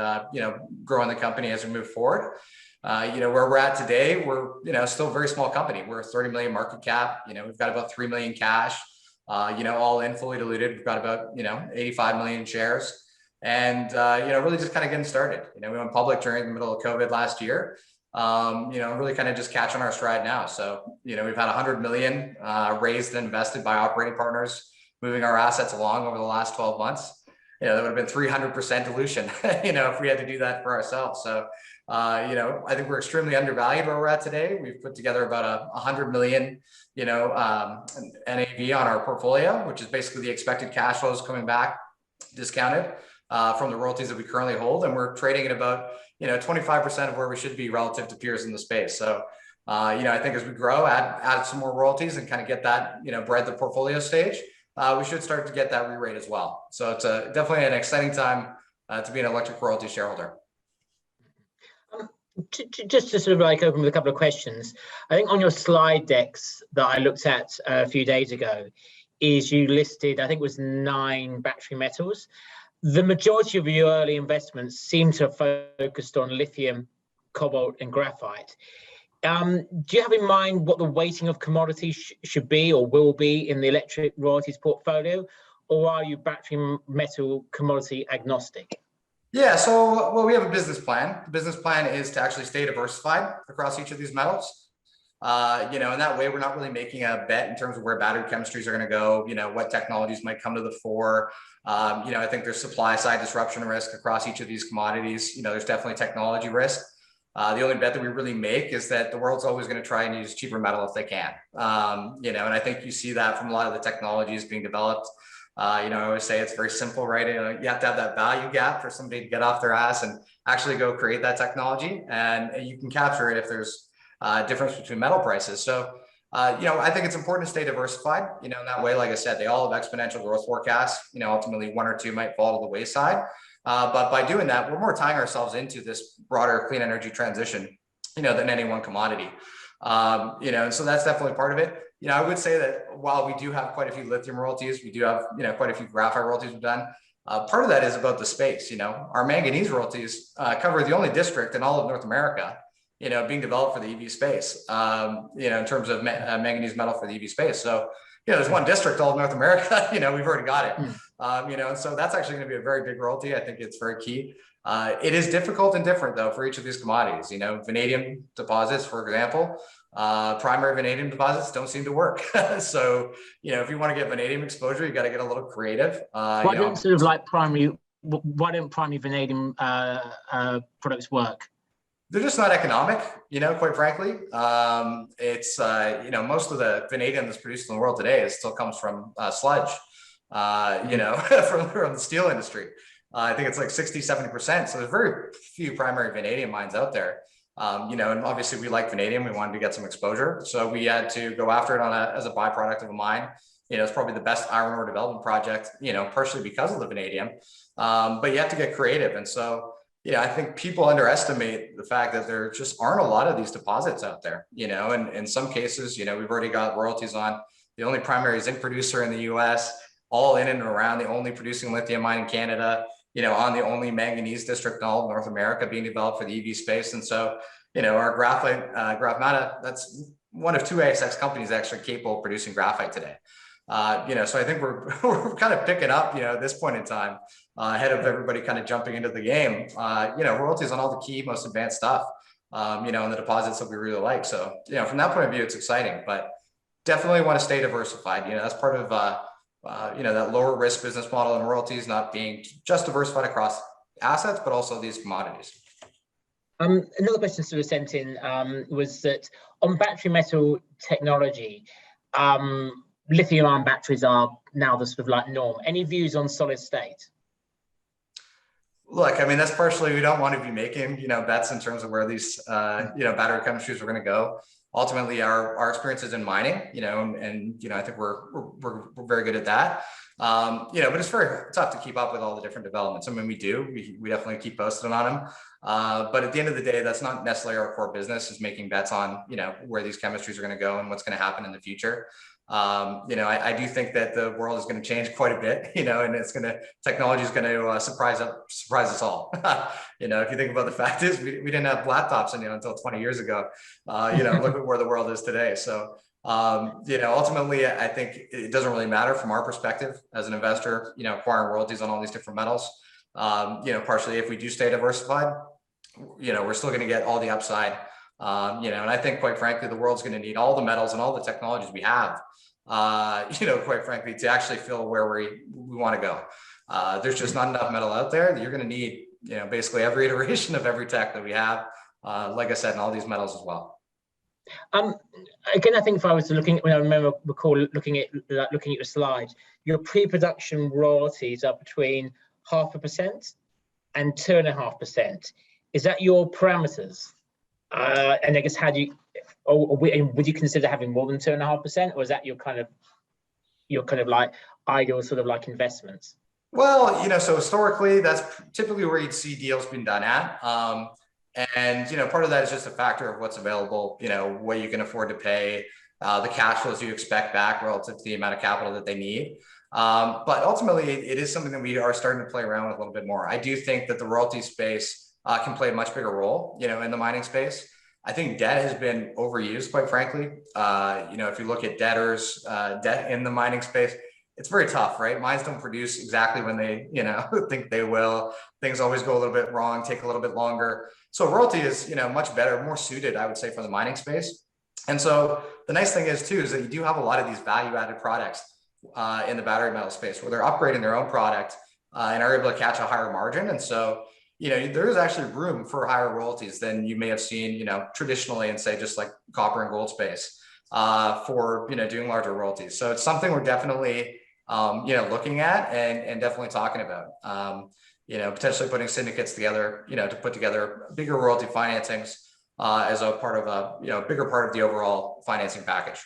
growing the company as we move forward. Where we're at today, we're, still a very small company. We're a 30 million market cap. We've got about 3 million cash, all in fully diluted. We've got about, 85 million shares. And, really just kind of getting started. We went public during the middle of COVID last year. Really kind of just catching our stride now. So, we've had 100 million raised and invested by operating partners, moving our assets along over the last 12 months. That would have been 300% dilution, if we had to do that for ourselves. So, I think we're extremely undervalued where we're at today. We've put together about 100 million, NAV on our portfolio, which is basically the expected cash flows coming back discounted from the royalties that we currently hold. And we're trading at about, 25% of where we should be relative to peers in the space. So, I think as we grow, add some more royalties and kind of get that, breadth the portfolio stage, we should start to get that re-rate as well. So it's definitely an exciting time to be an Electric Royalty shareholder. Just to sort of like open with a couple of questions, I think on your slide decks that I looked at a few days ago, is you listed, I think it was 9 battery metals. The majority of your early investments seem to have focused on lithium, cobalt, and graphite. Do you have in mind what the weighting of commodities should be or will be in the Electric Royalties portfolio, or are you battery metal commodity agnostic? Yeah, so we have a business plan. The business plan is to actually stay diversified across each of these metals. And that way we're not really making a bet in terms of where battery chemistries are going to go, what technologies might come to the fore. I think there's supply side disruption risk across each of these commodities. There's definitely technology risk. The only bet that we really make is that the world's always going to try and use cheaper metal if they can. And I think you see that from a lot of the technologies being developed. I always say it's very simple, right? You have to have that value gap for somebody to get off their ass and actually go create that technology. And you can capture it if there's a difference between metal prices. So, I think it's important to stay diversified, in that way. Like I said, they all have exponential growth forecasts. Ultimately 1 or 2 might fall to the wayside. But by doing that, we're more tying ourselves into this broader clean energy transition, than any one commodity. And so that's definitely part of it. I would say that while we do have quite a few lithium royalties, we do have, quite a few graphite royalties we've done. Part of that is about the space. Our manganese royalties cover the only district in all of North America, being developed for the EV space, in terms of manganese metal for the EV space. So, there's one district all of North America, we've already got it, and so that's actually going to be a very big royalty. I think it's very key. It is difficult and different though for each of these commodities. Vanadium deposits, for example, primary vanadium deposits don't seem to work. So, if you want to get vanadium exposure, you got to get a little creative. Why don't primary vanadium products work? They're just not economic, quite frankly. It's, most of the vanadium that's produced in the world today still comes from sludge, from the steel industry. I think it's like 60–70%. So there's very few primary vanadium mines out there. And obviously we like vanadium. We wanted to get some exposure. So we had to go after it as a byproduct of a mine. It's probably the best iron ore development project, partially because of the vanadium. But you have to get creative. And so, I think people underestimate the fact that there just aren't a lot of these deposits out there, and in some cases, we've already got royalties on the only primary zinc producer in the US, all in and around the only producing lithium mine in Canada, on the only manganese district in all of North America being developed for the EV space. And so, our Grafmana, that's one of two ASX companies actually capable of producing graphite today. So I think we're kind of picking up, at this point in time, ahead of everybody kind of jumping into the game, royalties on all the key, most advanced stuff, and the deposits that we really like. So, from that point of view, it's exciting, but definitely want to stay diversified. That's part of, that lower risk business model and royalties, not being just diversified across assets, but also these commodities. Another question sort of sent in was that on battery metal technology, lithium-ion batteries are now the sort of like norm. Any views on solid state? Look, I mean, that's partially, we don't want to be making, bets in terms of where these, battery chemistries are going to go. Ultimately, our experiences in mining, and I think we're very good at that. But it's very tough to keep up with all the different developments. I mean, we definitely keep posting on them. But at the end of the day, that's not necessarily our core business, is making bets on, where these chemistries are going to go and what's going to happen in the future. I do think that the world is going to change quite a bit, and technology is going to surprise us all. If you think about the fact is we didn't have laptops until 20 years ago. Look at where the world is today. So, ultimately, I think it doesn't really matter from our perspective as an investor, acquiring royalties on all these different metals. Partially if we do stay diversified, we're still going to get all the upside. And I think, quite frankly, the world's going to need all the metals and all the technologies we have, quite frankly, to actually feel where we want to go. There's just not enough metal out there. You're going to need, basically every iteration of every tech that we have, like I said, and all these metals as well. Again, I think if I was looking, when I recall looking at your slide, your pre-production royalties are between 0.5% and 2.5%. Is that your parameters? And I guess would you consider having more than 2.5%, or is that your kind of like ideal sort of like investments? Well, so historically, that's typically where you'd see deals being done at. And part of that is just a factor of what's available, what you can afford to pay, the cash flows you expect back relative to the amount of capital that they need. But ultimately, it is something that we are starting to play around with a little bit more. I do think that the royalty space can play a much bigger role, in the mining space. I think debt has been overused, quite frankly. If you look at debt in the mining space, it's very tough, right? Mines don't produce exactly when they, think they will. Things always go a little bit wrong, take a little bit longer. So royalty is, much better, more suited, I would say, for the mining space. And so the nice thing is too, is that you do have a lot of these value-added products in the battery metal space where they're upgrading their own product and are able to catch a higher margin. And so, there is actually room for higher royalties than you may have seen, traditionally in, say, just like copper and gold space for, doing larger royalties. So it's something we're definitely, looking at and definitely talking about, potentially putting syndicates together, to put together bigger royalty financings as a part of a, bigger part of the overall financing package.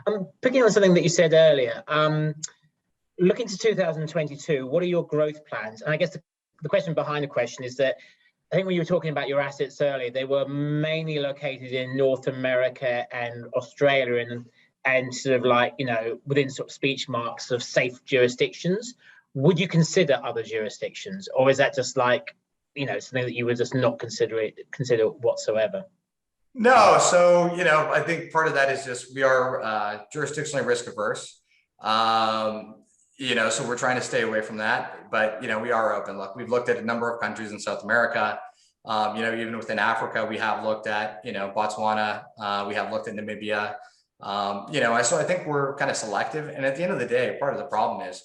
I'm picking on something that you said earlier. Looking to 2022, what are your growth plans? And I guess the question behind the question is that I think when you were talking about your assets earlier, they were mainly located in North America and Australia and sort of like, within sort of speech marks of safe jurisdictions. Would you consider other jurisdictions, or is that just like, something that you would just not consider whatsoever? No. So, I think part of that is just we are jurisdictionally risk averse. So we're trying to stay away from that, but, we are open. Look, we've looked at a number of countries in South America, even within Africa, we have looked at, Botswana, we have looked at Namibia, so I think we're kind of selective. And at the end of the day, part of the problem is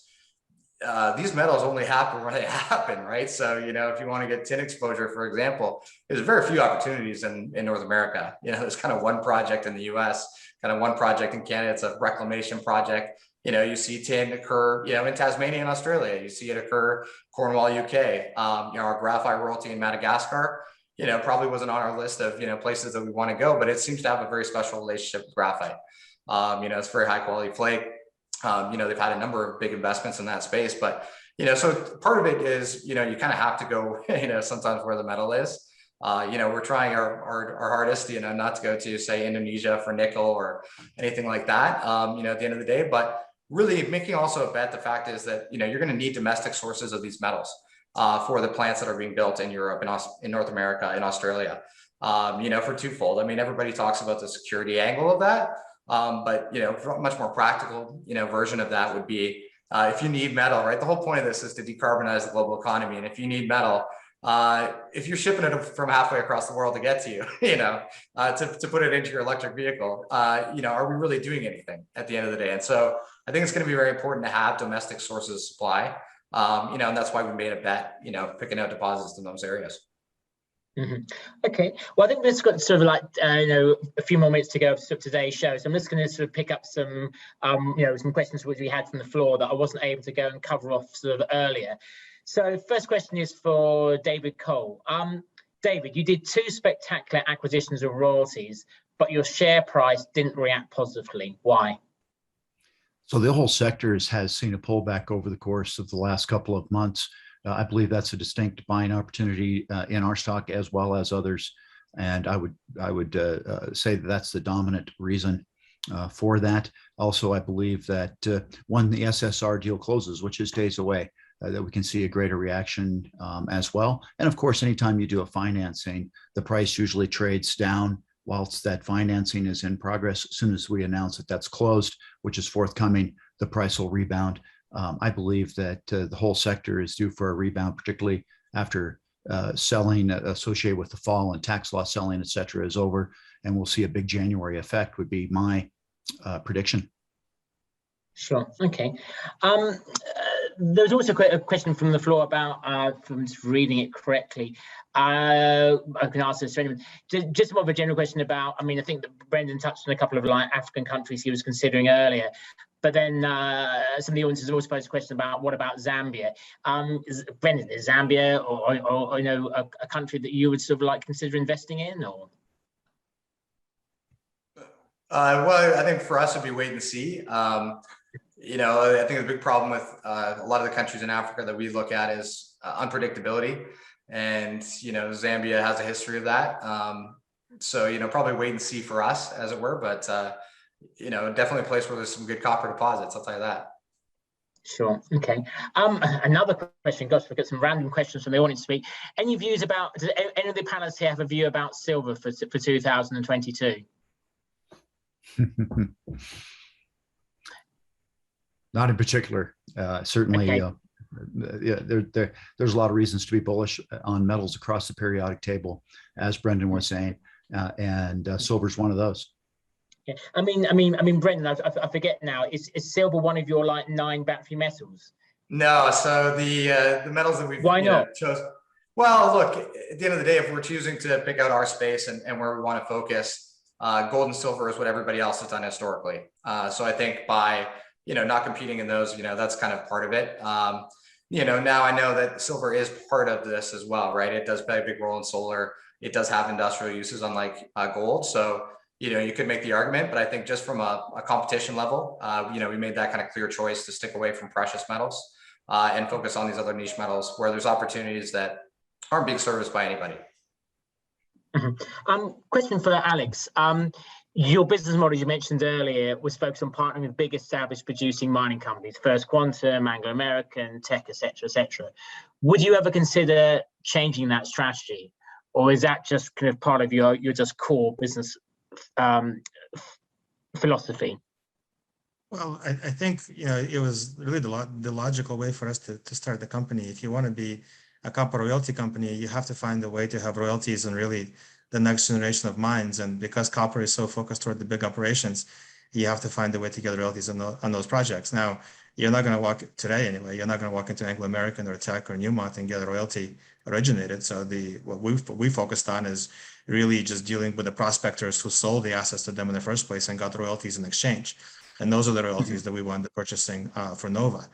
these metals only happen where they happen, right? So, if you want to get tin exposure, for example, there's very few opportunities in North America. There's kind of one project in the US, kind of one project in Canada. It's a reclamation project. You see tin occur, in Tasmania and Australia. You see it occur Cornwall, UK. Our graphite royalty in Madagascar, probably wasn't on our list of, places that we want to go, but it seems to have a very special relationship with graphite. It's very high quality flake. They've had a number of big investments in that space, but, so part of it is, you kind of have to go, sometimes where the metal is. We're trying our hardest, not to go to, say, Indonesia for nickel or anything like that, at the end of the day, but really making also a bet. The fact is that, you're going to need domestic sources of these metals for the plants that are being built in Europe and in North America, in Australia. for twofold. I mean, everybody talks about the security angle of that, but a much more practical, version of that would be if you need metal, right? The whole point of this is to decarbonize the global economy, and if you need metal, if you're shipping it from halfway across the world to get to you, to put it into your electric vehicle, are we really doing anything at the end of the day? And so I think it's going to be very important to have domestic sources of supply, and that's why we made a bet, picking out deposits in those areas. Mm-hmm. Okay, well, I think we've got sort of like a few more minutes to go of today's show, so I'm just going to sort of pick up some some questions which we had from the floor that I wasn't able to go and cover off sort of earlier. So first question is for David Cole. David, you did 2 spectacular acquisitions of royalties, but your share price didn't react positively. Why? So the whole sector has seen a pullback over the course of the last couple of months. I believe that's a distinct buying opportunity in our stock as well as others, and I would say that that's the dominant reason for that. Also, I believe that when the SSR deal closes, which is days away, that we can see a greater reaction as well. And of course, anytime you do a financing, the price usually trades down whilst that financing is in progress. As soon as we announce that that's closed, which is forthcoming, the price will rebound. I believe that the whole sector is due for a rebound, particularly after selling associated with the fall and tax law selling, et cetera, is over. And we'll see a big January effect would be my prediction. Sure. Okay. There's also a question from the floor about, from just reading it correctly. I can ask this to anyone. Just more of a general question about, I mean, I think that Brendan touched on a couple of like African countries he was considering earlier, but then some of the audience has also posed a question about what about Zambia? Brendan, is Zambia or a country that you would sort of like consider investing in, or? Well, I think for us it'd be wait and see. I think the big problem with a lot of the countries in Africa that we look at is unpredictability, and Zambia has a history of that. So probably wait and see for us, as it were, but definitely a place where there's some good copper deposits. I'll tell you that. Sure. Okay. Another question. Gosh, we've got some random questions from the audience to speak. Any views about? Does any of the panelists here have a view about silver for 2022? Not in particular. Certainly, okay. There's a lot of reasons to be bullish on metals across the periodic table, as Brendan was saying, and silver's one of those. Yeah. I mean, Brendan, I forget now. Is silver one of your like 9 battery metals? No. So the metals that we've chose. Well, look, at the end of the day, if we're choosing to pick out our space and where we want to focus, gold and silver is what everybody else has done historically. So I think by not competing in those, that's kind of part of it. Now I know that silver is part of this as well, right? It does play a big role in solar. It does have industrial uses unlike gold. So, you could make the argument, but I think just from a competition level, we made that kind of clear choice to stick away from precious metals and focus on these other niche metals where there's opportunities that aren't being serviced by anybody. Mm-hmm. Question for Alex. Your business model you mentioned earlier was focused on partnering with big established producing mining companies, First Quantum, Anglo American, Thake, et cetera, Would you ever consider changing that strategy, or is that just kind of part of your just core business philosophy? Well, I think it was really the logical way for us to start the company. If you want to be a copper royalty company, you have to find a way to have royalties on really the next generation of mines. And because copper is so focused toward the big operations, you have to find a way to get royalties on those projects. Now, you're not going to walk today anyway. You're not going to walk into Anglo American or Thake or Newmont and get a royalty originated. So what we focused on is really just dealing with the prospectors who sold the assets to them in the first place and got royalties in exchange. And those are the royalties that we wound up purchasing for Nova.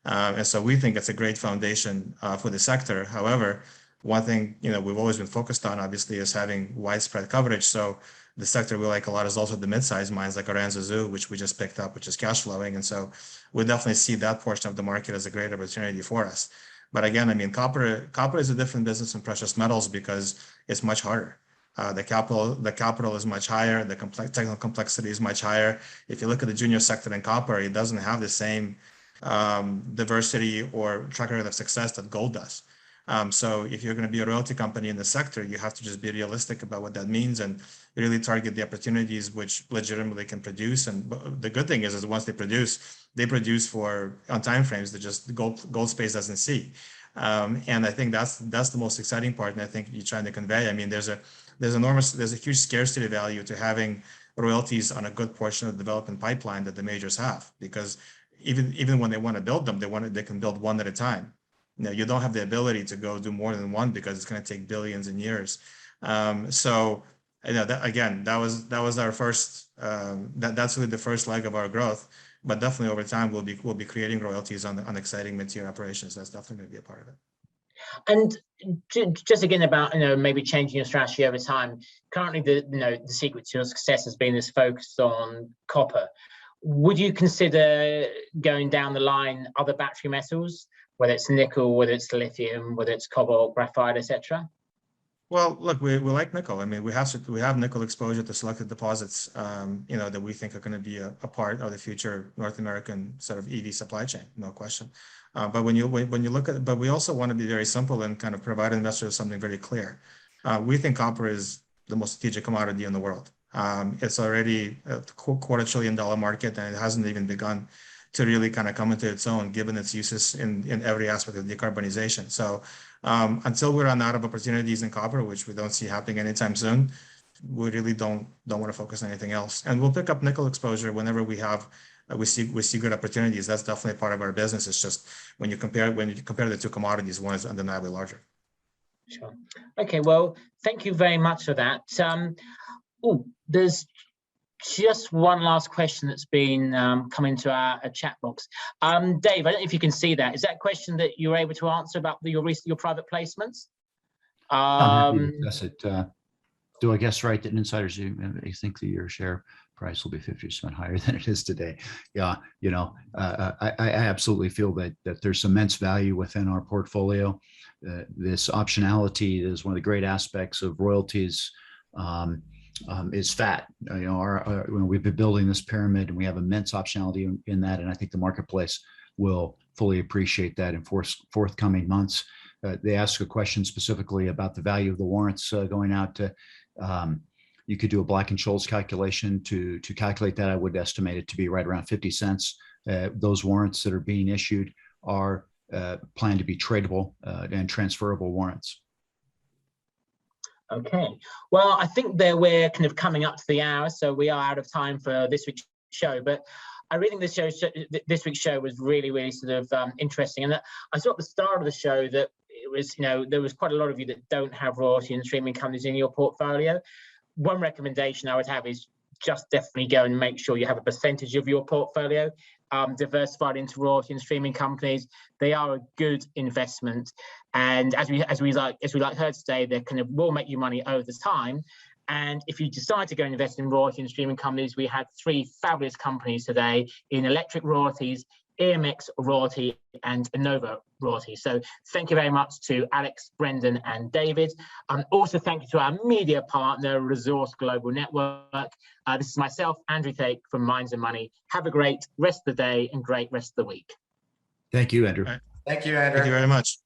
And so we think it's a great foundation for the sector. However, one thing we've always been focused on, obviously, is having widespread coverage. So the sector we like a lot is also the mid-sized mines like Aranza Zoo, which we just picked up, which is cash flowing. And so we definitely see that portion of the market as a great opportunity for us. But again, I mean, copper is a different business than precious metals because it's much harder. The capital is much higher. The technical complexity is much higher. If you look at the junior sector in copper, it doesn't have the same diversity or track record of success that gold does. So if you're going to be a royalty company in the sector, you have to just be realistic about what that means and really target the opportunities which legitimately can produce. And the good thing is once they produce for on timeframes that just gold space doesn't see. And I think that's the most exciting part. And I think you're trying to convey. I mean, there's a huge scarcity value to having royalties on a good portion of the development pipeline that the majors have, because even when they want to build them, they can build one at a time. You don't have the ability to go do more than one because it's going to take billions in years. So that was our first. That's really the first leg of our growth. But definitely over time, we'll be creating royalties on exciting mid-tier operations. That's definitely going to be a part of it. And just again about maybe changing your strategy over time. Currently, the secret to your success has been this focus on copper. Would you consider going down the line other battery metals, whether it's nickel, whether it's lithium, whether it's cobalt, graphite, etc.? Well, look, we like nickel. I mean, we have nickel exposure to selected deposits, that we think are going to be a part of the future North American sort of EV supply chain, no question. But when you look at, but we also want to be very simple and kind of provide investors something very clear. We think copper is the most strategic commodity in the world. It's already a $250 billion market, and it hasn't even begun to really kind of come into its own, given its uses in every aspect of decarbonization. So until we run out of opportunities in copper, which we don't see happening anytime soon, we really don't want to focus on anything else. And we'll pick up nickel exposure whenever we see good opportunities. That's definitely part of our business. It's just when you compare the two commodities, one is undeniably larger. Sure. Okay. Well, thank you very much for that. There's just one last question that's been come into our chat box. Dave, I don't know if you can see that. Is that a question that you're able to answer about your private placements? I'm happy to discuss it. Do I guess right that insiders you think that your share price will be 50% higher than it is today? Yeah, I absolutely feel that there's immense value within our portfolio. This optionality is one of the great aspects of royalties. Is fat. We've been building this pyramid, and we have immense optionality in that, and I think the marketplace will fully appreciate that in forthcoming months. They ask a question specifically about the value of the warrants going out to. You could do a Black-Scholes calculation to calculate that. I would estimate it to be right around 50 cents. Those warrants that are being issued are planned to be tradable and transferable warrants. Okay, well, I think that we're kind of coming up to the hour, so we are out of time for this week's show. But I really think this week's show was really sort of interesting, and I saw at the start of the show that it was, there was quite a lot of you that don't have royalty and streaming companies in your portfolio. One recommendation I would have is just definitely go and make sure you have a percentage of your portfolio diversified into royalty and streaming companies. They are a good investment, and as we heard today, they kind of will make you money over the time. And if you decide to go and invest in royalty and streaming companies, we had 3 fabulous companies today in Electric Royalties, EMX Royalty, and Innova Royalty. So thank you very much to Alex, Brendan, and David. Also thank you to our media partner, Resource Global Network. This is myself, Andrew Thake from Minds and Money. Have a great rest of the day and great rest of the week. Thank you, Andrew. Thank you, Andrew. Thank you very much.